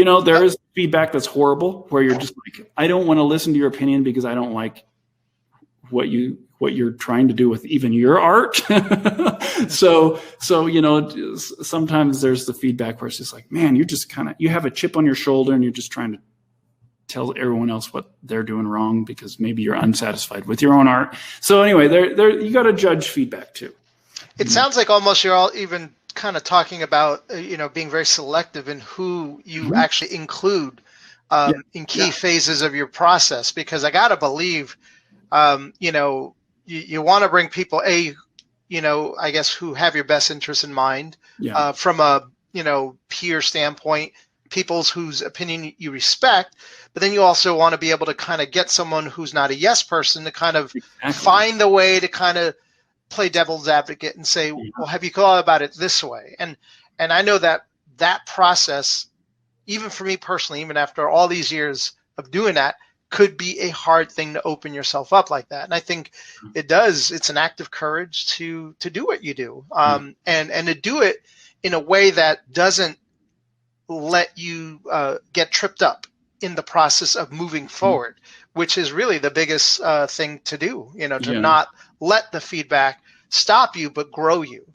there is feedback that's horrible where you're just like, I don't want to listen to your opinion because I don't like what you're trying to do with even your art. so sometimes there's the feedback where it's just like, man, you're just you have a chip on your shoulder and you're just trying to tell everyone else what they're doing wrong because maybe you're unsatisfied with your own art. So anyway, there you got to judge feedback too. It sounds like almost you're all even kind of talking about, being very selective in who you actually include in key phases of your process, because I got to believe, you want to bring people, I guess, who have your best interests in mind from a, peer standpoint, people's whose opinion you respect, but then you also want to be able to kind of get someone who's not a yes person to kind of find the way to kind of play devil's advocate and say, well, have you thought about it this way? And I know that process, even for me personally, even after all these years of doing that, could be a hard thing to open yourself up like that. And I think it's an act of courage to do what you do. And to do it in a way that doesn't let you get tripped up in the process of moving forward, which is really the biggest thing to do, to not let the feedback stop you, but grow you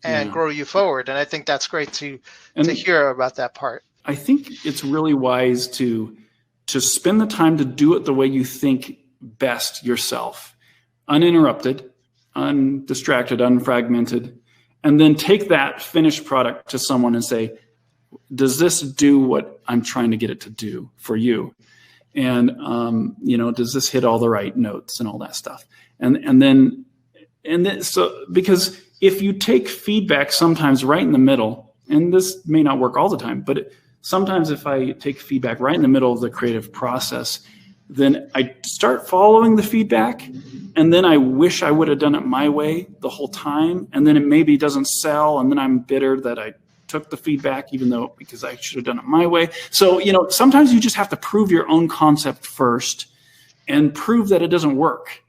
and grow you forward. And I think that's great to hear about that part. I think it's really wise to spend the time to do it the way you think best yourself, uninterrupted, undistracted, unfragmented, and then take that finished product to someone and say, does this do what I'm trying to get it to do for you? And, does this hit all the right notes and all that stuff? And then so, because if you take feedback sometimes right in the middle, and this may not work all the time, but sometimes if I take feedback right in the middle of the creative process, then I start following the feedback, and then I wish I would have done it my way the whole time, and then it maybe doesn't sell, and then I'm bitter that I took the feedback because I should have done it my way. So, sometimes you just have to prove your own concept first and prove that it doesn't work,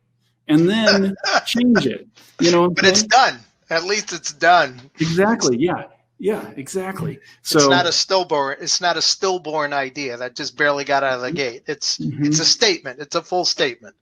and then change it. But it's done. At least it's done. Exactly. Yeah, exactly. So it's not a stillborn idea that just barely got out of the gate. It's a statement. It's a full statement.